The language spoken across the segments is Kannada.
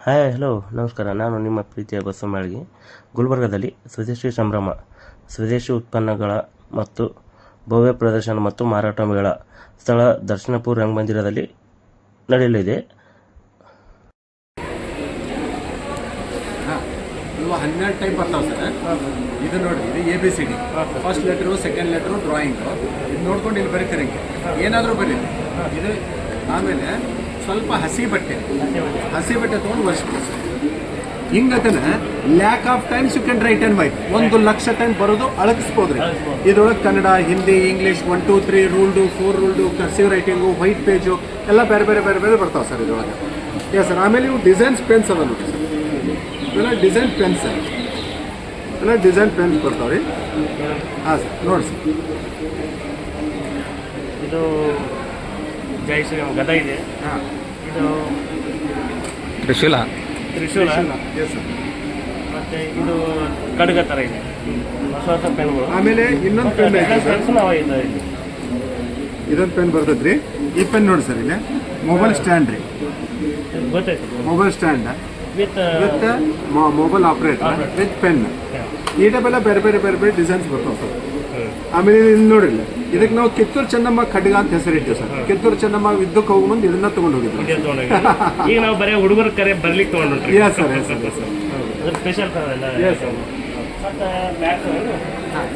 ಹಾಯ್ ಹಲೋ ನಮಸ್ಕಾರ. ನಾನು ನಿಮ್ಮ ಪ್ರೀತಿಯ ಬಸವಮಾಳ್ಗಿ. ಗುಲ್ಬರ್ಗಾದಲ್ಲಿ ಸ್ವದೇಶಿ ಸಂಭ್ರಮ ಸ್ವದೇಶಿ ಉತ್ಪನ್ನಗಳ ಮತ್ತು ಭವ್ಯ ಪ್ರದರ್ಶನ ಮತ್ತು ಮಾರಾಟ ಮೇಳ ಸ್ಥಳ ದರ್ಶನಪುರ ರಂಗಮಂದಿರದಲ್ಲಿ ನಡೆಯಲಿದೆ. ಇವು 12 ಟೈಪ್ ಬರ್ತಾವೆ ಸರ್. ಇದು ನೋಡಿ, ಇದು ABCD. First letter, second letter, drawing. ಇದು ನೋಡ್ಕೊಂಡು ಇಲ್ಲಿ ಬರೀತಾರೆ, ಏನಾದರೂ ಬರೀರಿ ಇದು. ಆಮೇಲೆ ಸ್ವಲ್ಪ ಹಸಿ ಬಟ್ಟೆ ತೊಗೊಂಡು ಒರೆಸ್ಬೋದು. ಹಿಂಗತನ lack of times you can write and white. 1,00,000 time ಬರೋದು ಅಳಗಿಸ್ಬೋದ್ರಿ. ಇದ್ರೊಳಗೆ Kannada, Hindi, English 1 2 3 ruled, 4 ruled, cursive writing, white page ಎಲ್ಲ ಬೇರೆ ಬರ್ತಾವೆ ಸರ್ ಇದ್ರೊಳಗೆ. Yes sir. ಆಮೇಲೆ ಇವು ಡಿಸೈನ್ಸ್ ಪೆನ್ಸ್ ಅದ ನೋಡಿ ಸರ್. ಇವೆಲ್ಲ ಡಿಸೈನ್ ಪೆನ್ಸ್ ಬರ್ತಾವೆ ರೀ. ಹಾಂ ಸರ್, ನೋಡಿ ಸರ್. ಇದು ಜೈ ಶ್ರೀರಾಮ್ ಗದ ಇದೆ. ಹಾಂ, ಇದು ತ್ರಿಶೂಲ. Yes sir. ಮತ್ತು ಇದು ಖಡ್ಗ ಥರ ಇದೆ, ಹೊಸ ಪೆನ್ಗಳು. ಆಮೇಲೆ ಇನ್ನೊಂದು ಪೆನ್ ಐತೆ ಸರ್, ಇದೊಂದು ಪೆನ್ ಬರ್ತೈತೆ ರೀ. ಈ ಪೆನ್ ನೋಡಿ ಸರ್, ಇಲ್ಲಿ ಮೊಬೈಲ್ ಸ್ಟ್ಯಾಂಡ್ ರೀ, mobile stand with mobile operator with pen. ಈ ಟೈಪ್ ಎಲ್ಲ ಬೇರೆ ಡಿಸೈನ್ಸ್ ಬರ್ತಾವೆ ಸರ್. ಆಮೇಲೆ ಇಲ್ಲಿ ನೋಡಿಲ್ಲ, ಇದಕ್ಕೆ ನಾವು ಕಿತ್ತೂರು ಚೆನ್ನಮ್ಮ ಖಡ್ಗ ಅಂತ ಹೆಸರಿಟ್ಟೇವೆ ಸರ್. ಕಿತ್ತೂರು ಚೆನ್ನಮ್ಮ ಯುದ್ಧಕ್ಕೆ ಹೋಗ್ಬಂದು ಇದನ್ನ ತಗೊಂಡು ಹೋಗಿದ್ವಿ. ಈಗ ನಾವು ಬರೀ ಹುಡುಗರ ಕರೆ ಬರ್ಲಿಕ್ಕೆ ತಗೊಂಡು ಸ್ಪೆಷಲ್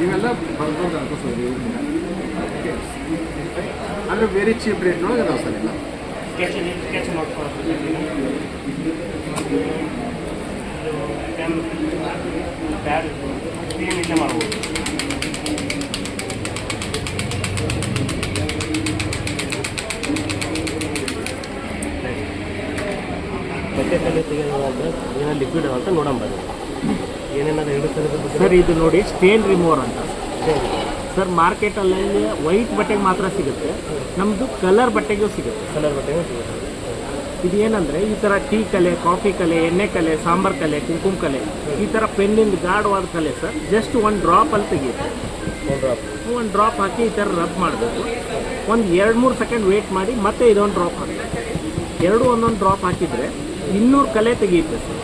ಇವೆಲ್ಲ ಬರ್ಬೋದು ಅಂತ ಸರ್. ಅಂದರೆ ವೆರಿ ಚೀಪ್ ರೇಟ್ ನೋಡಿದ್ರೆ ಇದಾವೆ ಸರ್. ಇಲ್ಲ ಮಾಡ್ಬೋದು. ಬಟ್ಟೆ ಕಲೆ ತೆಗೆಯೋದಂದ್ರೆ ಏನೋ ಲಿಕ್ವಿಡ್ ಅಂತ ನೋಡಂಬದು ಏನೇನಾದ್ರು ಹೇಳ್ತಾರೆ ಸರ್. ಇದು ನೋಡಿ ಸ್ಟೇನ್ ರಿಮೂವರ್ ಅಂತ ಸರ್. ಮಾರ್ಕೆಟಲ್ಲಿ ವೈಟ್ ಬಟ್ಟೆಗೆ ಮಾತ್ರ ಸಿಗುತ್ತೆ, ನಮ್ಮದು ಕಲರ್ ಬಟ್ಟೆಗೂ ಸಿಗುತ್ತೆ. ಇದು ಏನಂದರೆ ಈ ಥರ ಟೀ ಕಲೆ, ಕಾಫಿ ಕಲೆ, ಎಣ್ಣೆ ಕಲೆ, ಸಾಂಬಾರ್ ಕಲೆ, ಕುಂಕುಮ ಕಲೆ, ಈ ಥರ ಪೆನ್ನಿಂದ ಗಾಢವಾದ ಕಲೆ ಸರ್. ಜಸ್ಟ್ 1 ಡ್ರಾಪ್ ಅಲ್ಲಿ ತೆಗೆಯುತ್ತೆ. 1 ಡ್ರಾಪ್ ಹಾಕಿ ಈ ಥರ ರಬ್ ಮಾಡಬೇಕು. ಒಂದು 2-3 ಸೆಕೆಂಡ್ ವೇಟ್ ಮಾಡಿ ಮತ್ತೆ ಇದೊಂದು ಡ್ರಾಪ್ ಹಾಕಬೇಕು. 2 ಒಂದೊಂದು ಡ್ರಾಪ್ ಹಾಕಿದರೆ 200 ಕಲೆ ತೆಗೆಯುತ್ತೆ ಸರ್.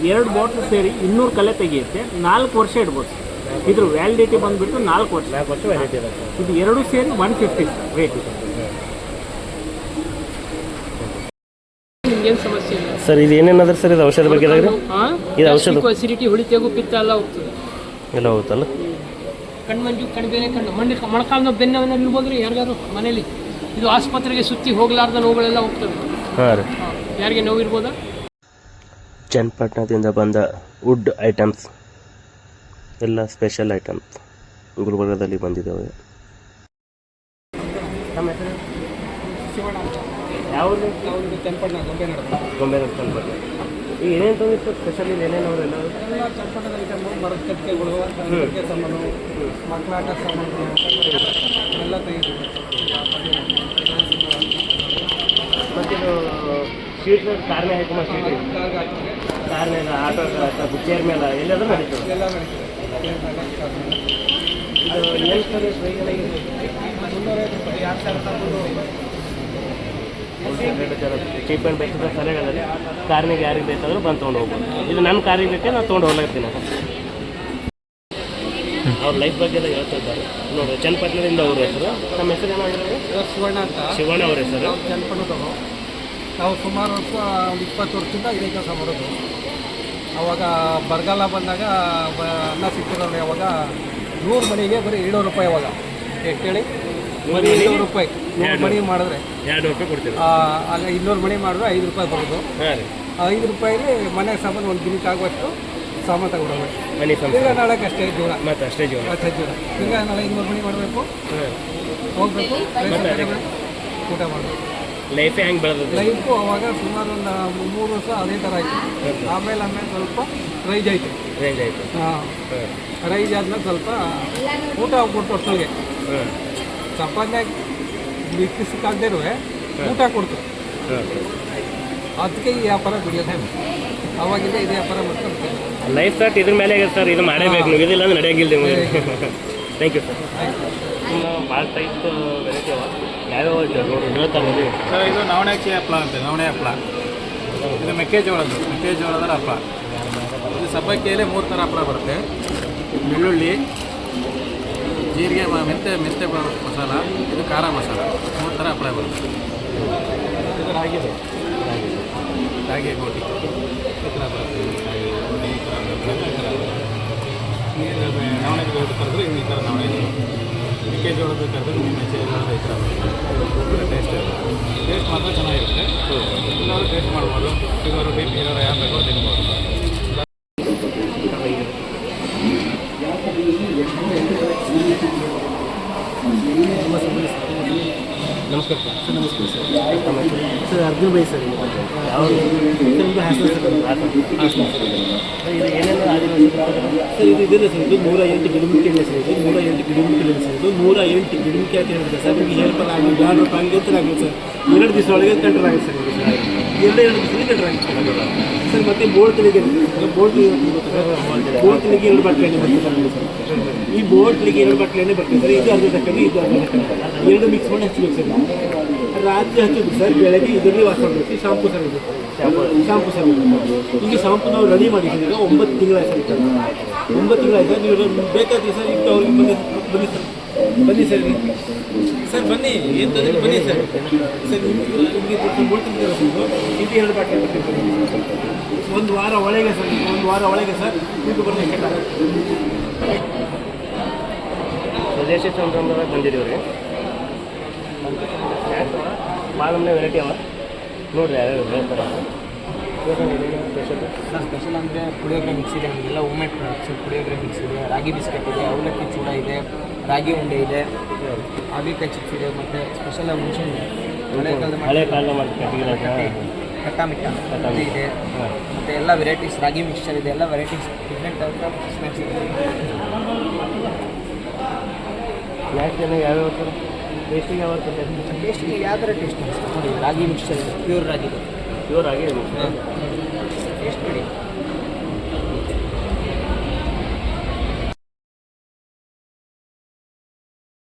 2 ಬಾಟ್ಲ್ ಸೇರಿ 200 ಕಲೆ ತೆಗೆಯುತ್ತೆ. 4 ವರ್ಷ ಇಡ್ಬೋದು ಸರ್. ಇದ್ರ ವ್ಯಾಲಿಡಿಟಿ ಬಂದುಬಿಟ್ಟು 4 ವರ್ಷ ವ್ಯಾಲಿಡಿಟಿ ಇರುತ್ತೆ. ಇದು 2 ಸೇರಿ 150 ಸರ್ ರೇಟ್ ಇದೆ. ಏನು ಸಮಸ್ಯೆ ಇಲ್ಲ ಸರ್. ಇದು ಏನೇನಾದ್ರೆ ಸರ್, ಇದು ಔಷಧ ಬಗ್ಗೆ ಇದು ಔಷಧ ಅಸಿಡಿಟಿ, ಹುಳಿತೆಗು, ಪಿತ್ತ ಎಲ್ಲ ಹೋಗ್ತದೆ. ಎಲ್ಲ ಹೋಗುತ್ತಲ್ಲ. ಕಣ್ಮಂಜು, ಕಣ್ಬೇನೆ, ಮೊಣಕಾಲು ನೋವು, ಬೆನ್ನು ನೋವು ಇರ್ಬೋದ್ರಿ ಯಾರಿಗಾದ್ರು ಮನೇಲಿ. ಇದು ಆಸ್ಪತ್ರೆಗೆ ಸುತ್ತಿ ಹೋಗ್ಲಾರ್ದ ನೋವುಗಳೆಲ್ಲ ಹೋಗ್ತವೆ. ಹಾಂ ರೀ. ಯಾರಿಗೆ ನೋವು ಇರ್ಬೋದಾ? ಚನ್ನಪಟ್ಟಣದಿಂದ ಬಂದ ವುಡ್ ಐಟಮ್ಸ್ ಎಲ್ಲ ಸ್ಪೆಷಲ್ ಐಟಮ್ಸ್ ಗುಲ್ಬರ್ಗದಲ್ಲಿ ಬಂದಿದ್ದಾವೆ. ನಮ್ಮ ಹೆಸರು ಶಿವಣ್ಣ ಅಂತ. ಯಾವುದು? ಚನ್ನಪಟ್ಟಣ ಗೊಂಬೆನಾಡು ಚನ್ನಪಟ್ಟಣ. ಈಗ ಏನೇನು ತಂದಿತ್ತು ಸ್ಪೆಷಲ್? ಇದು ಏನೇನು ಅವರೆಲ್ಲ ಚನ್ನಪಟ್ಟಣ ಐಟಮು, ಮರದ ಕಟ್ಟಿಗೆಗಳು, ಸಾಮಾನು, ಮಕ್ಕಳಾಟ ಸಾಮಾನು ಎಲ್ಲ ತೆಗೆದು. ಮತ್ತು ಇದು ಶೀಟ್ ಕಾರ್ನೇ ಹಾಕಿ ಶೀಟ್ ಕಾರ್ ಮೇಲೆ, ಆಟೋ ಚೇರ್ ಮೇಲೆ ಎಲ್ಲಾದರೂ ನಡೀತದೆ. ಎಲ್ಲ ನಡೀತದೆ. ಇದು ಏನು ಸರ್ ₹350. 2,000 ತಗೊಂಡು ಚೀಪ್ ಆ್ಯಂಡ್ ಬೆಸ್ಟ್ ಸಲಹೆಗಳಲ್ಲಿ ಕಾರ್ನಿಗೆ ಯಾರಿಗೆ ಬೇಕಾದರೂ ಬಂದು ತೊಗೊಂಡು ಹೋಗ್ಬೋದು. ಇದು ನನ್ನ ಕಾರಿಗೆ ಬೇಕೇ ನಾನು ತೊಗೊಂಡು ಹೋಗ್ಲಾಗ್ತೀನಿ. ಅವ್ರ ಲೈಫ್ ಬಗ್ಗೆ ಎಲ್ಲ ಹೇಳ್ತಾ ಇದ್ದಾರೆ ನೋಡಿ. ಚನ್ನಪಟ್ಟಣದಿಂದ ಅವ್ರ ಹೆಸರು. ನಮ್ಮ ಹೆಸರು ಏನಾಗಿರೋದು? ಶಿವಣ್ಣ ಅಂತ. ಶಿವಣ್ಣ ಅವ್ರ ಹೆಸರು. ಚನ್ನಪಟ್ಟಣದವರು. ನಾವು ಸುಮಾರು ವರ್ಷ 20 ವರ್ಷದಿಂದ ಇದೇ ಕೆಲಸ ಮಾಡೋದು. ಅವಾಗ ಬರಗಾಲ ಬಂದಾಗ ಅನ್ನ ಸಿಗ್ತಿರೋದು. ಅವಾಗ 100 ಮನೆಗೆ ಬರೀ ₹700. ಅವಾಗ ಎಷ್ಟು ಹೇಳಿ? ಬರೀ ₹700. 100 ಮನೆ ಮಾಡಿದ್ರೆ ₹200 ಕೊಡ್ತೀವಿ. ಆಗ 200 ಮನೆ ಮಾಡಿದ್ರೆ ₹5 ಬರೋದು. ಹಾಂ ರೀ. ₹5 ಮನೆ ಸಾಮಾನು ಒಂದು ದಿನಕ್ಕೆ ಆಗುವಷ್ಟು ಸಾಮಾನು ತಗೊಂಡೋಗ್ಬೇಕು. ಮನೆ ಈಗ ನಾಳೆಗೆ ಅಷ್ಟೇ ಜೀವನ. ಮತ್ತು ಅಷ್ಟೇ ಜೀವನ. ಈಗ ನಾಳೆ 200 ಮನೆ ಮಾಡಬೇಕು, ಹೋಗ್ಬೇಕು, ಊಟ ಮಾಡಬೇಕು. ಲೈಫೇ ಹೆಂಗೆ ಬೆಳೆದ ಲೈಫು ಅವಾಗ ಸುಮಾರು ಒಂದು 3 ವರ್ಷ ಅದೇ ಥರ ಆಯಿತು. ಆಮೇಲೆ ಸ್ವಲ್ಪ ರೈಜ್ ಆಯಿತು. ಹಾಂ, ರೈಜ್ ಆದ್ಮೇಲೆ ಸ್ವಲ್ಪ ಊಟ ಕೊಟ್ಟು ಅಷ್ಟೊಳಗೆ ಸಂಪಾದನೆ ಸಿಕ್ಕಾಗದೇ ಇರುವೆ ಊಟ ಕೊಡ್ತು. ಅದಕ್ಕೆ ಈ ವ್ಯಾಪಾರ ಬಿಡೋದೇ. ಅವಾಗಿಂದ ಇದೇ ವ್ಯಾಪಾರ ಮಾಡ್ಕೊಂಡು ಲೈಫ್ ಸ್ಟಾರ್ಟ್ ಇದ್ರ ಮೇಲೆ ಆಗಿದೆ ಸರ್. ಇದು ಮಾಡೇಬೇಕು, ನೀವು ಇದಿಲ್ಲ ಅಂದ್ರೆ ನಡೆಯೋಂಗಿಲ್ಲ. Thank you sir. ಭಾಳ ಟೈಪ್ ವೆರೈಟಿ ಅವ. ಯಾವ್ಯಾವ ನೋಡಿ ಹೇಳ್ತಾರೆ ನೋಡಿ. ಸರ್ ಇದು ನವಣೆ ಹಪ್ಪಳ ಅಂತ. ನವಣೆ ಹಪ್ಪಳ ಇದು ಮೆಕ್ಕೆಜೋಳದ ಹಪ್ಪಳ. ಇದು ಸಬ್ಬಕ್ಕಿಯಲ್ಲಿ 3 ಥರ ಹಪ್ಪಳ ಬರುತ್ತೆ. ಬೆಳ್ಳುಳ್ಳಿ, ಜೀರಿಗೆ, ಮೆಂತೆ ಮಸಾಲ, ಇದು ಖಾರ ಮಸಾಲ, 3 ಥರ ಹಪ್ಪಳ ಬರುತ್ತೆ. ಇದು ರಾಗಿ ಗೋಟಿ ಈ ಥರ ಬರುತ್ತೆ. ನವಣೆ ಕರೆದ್ರೆ ಈ ಥರ ನವಣೆ, ಮೆಕ್ಕೆಜೋಳದ ಕರೆದ್ರೆ ಮೆಕ್ಕೆಜೋಳದ ಈ ಥರ ಬರುತ್ತೆ. ಟೇಸ್ಟ್ ಮಾತ್ರ ಚೆನ್ನಾಗಿರುತ್ತೆ. ಎಲ್ಲರೂ ಟೇಸ್ಟ್ ಮಾಡ್ಬೋದು. ಶುಗರು ಬಿ ಪಿ ಇರೋರು ಯಾರು ಬೇಕಾದ್ರೂ ತಿನ್ಬೋದು. ನಮಸ್ಕಾರ ಸರ್. ನಮಸ್ಕಾರ sir. Sir Arjun by sir. ಯಾವ ಇದು ಹಾಸನ ಸರ್. ಇದು ಏನೆಲ್ಲ ಆದಿವಾಸಿ ಸರ್? ಇದು ಇದೆಲ್ಲ ಸರ್. ಇದು 108 ಗಿಡಮುಖಿ ಇಲ್ಲ ಸರ್. ಇದು 108 ಗಿಡಮುಖಿ ಇಲ್ಲ ಸರ್. ಇದು 108 ಗಿಡಮುಖಿ ಅಂತ ಹೇಳಿದ್ರೆ ಸರ್ ನಿಮಗೆ ಹೇರ್ಫಾಲ್ ಆಗಲಿ, ಬ್ಯಾಡ್ ರೂಪಾಯಿ ಆಗಲಿ ಅಂತ ಆಗಲಿ ಸರ್. 2 ದಿವಸ ಒಳಗೆ ಕಂಟ್ರೋಲ್ ಆಗುತ್ತೆ ಸರ್. ಇದು 2 ದಿವಸದಲ್ಲಿ ಕಂಟ್ರೋಲ್ ಆಗುತ್ತೆ ಸರ್. ಮತ್ತು ಬೋಲ್ಟ್ಲಿಗೆ 2 ಬಾಟ್ಲಿ ಎಣ್ಣೆ ಬರ್ತದೆ ಸರ್. ಈ ಬೋಟ್ಲಿಗೆ 2 ಬಾಟ್ಲಿ ಎಣ್ಣೆ ಬರ್ತದೆ ಸರ್. ಇದು ಅರ್ಧ ತಕ್ಕಂಡು ಇದು ಅರ್ಧ ತಕ್ಕಂಡು 2 ಮಿಕ್ಸ್ ಮಾಡಿ ಹಚ್ಚಬೇಕು ಸರ್. ರಾತ್ರಿ ಹಚ್ಚೋದು ಸರ್. ಬೆಳಗ್ಗೆ ಇದರಲ್ಲಿ ವಾಸ ಮಾಡಬೇಕು. Shampoo sir. ಇದು ಶಾಂಪು ಸರ್. ಈಗ ಶಾಂಪು ನಾವು ರೆಡಿ ಮಾಡಿ ಸರ್. ಈಗ 9 ತಿಂಗಳಾಯ್ತು ಸರ್. 9 ತಿಂಗಳಾಯ್ತು. ನೀವು ಬೇಕಾದ್ರೆ ಸರ್ ಈಗ ಅವ್ರಿಗೆ ಬನ್ನಿ ಸರ್. ಬನ್ನಿ ಸರ್. ಸರ್ ಬನ್ನಿ, ಏನು ತೊಂದರೆ ಬನ್ನಿ ಸರ್. ಸರ್ ನಿಮಗೆ ಬೋಳ್ತಿದ್ದಾರೆ ಸರ್. ಇದು 2 ಬಾಟ್ಲಿ ಬರ್ತದೆ. 1 ವಾರ ಒಳಗೆ ಸರ್. 1 ವಾರ ಒಳಗೆ ಸರ್ ಇದು ಬರಲಿಕ್ಕೆ ಸ್ವದೇಶಿ ಸಂಭ್ರಮದಾಗ ಬಂದಿದ್ದೀವಿ ರೀ. ಭಾಳ ನಮ್ಮನೆ ವೆರೈಟಿ ಅವ ನೋಡಿರಿ. ಯಾರ್ಯಾರು ಹೇಳ್ತಾರೆ ಸ್ಪೆಷಲ್ ಅಂದರೆ ಪುಳಿಯೋಗರೆ ಮಿಕ್ಸ್ ಇದೆ. ನಮಗೆಲ್ಲ ಹೋಮ್ಮೇಡ್ ಪ್ರಾಡಕ್ಟ್ಸ್. ಪುಳಿಯೋಗರೆ ಮಿಕ್ಸ್ ಇದೆ, ರಾಗಿ ಬಿಸ್ಕೆಟ್ ಇದೆ, ಅವಲಕ್ಕಿ ಚೂಡ ಇದೆ, ರಾಗಿ ಉಂಡೆ ಇದೆ, ಹಾಗಲಕಾಯಿ ಚಿಪ್ಸ್ ಇದೆ, ಮತ್ತು ಸ್ಪೆಷಲ್ ಮೆಣಸಿನ ಹಳೆ ಕಾಲದ ಮಾಡಿ ಕಟ್ಟ ಮಿಟ್ಟ ಅದು ಇದೆ. ಮತ್ತು ಎಲ್ಲ ವೆರೈಟೀಸ್ ರಾಗಿ ಮಿಕ್ಸ್ಚರ್ ಇದೆ. ಎಲ್ಲ varieties different type of snacks ಇದೆ. ಸ್ನ್ಯಾಕ್ಸ್ ಎಲ್ಲ ಯಾವ್ಯಾವ ಸರ್? ಟೇಸ್ಟಿಗೆ ಯಾವ ಟೇಸ್ಟಿಗೆ ಯಾವ ಥರ ಟೇಸ್ಟ್ ಅನಿಸುತ್ತೆ ನೋಡಿ. ರಾಗಿ ಮಿಕ್ಸ್ಚರ್ ಇದೆ, ಪ್ಯೂರ್ ರಾಗಿ ಇದೆ. ಪ್ಯೂರ್ ಆಗಿ ಟೇಸ್ಟ್ ಮಾಡಿ.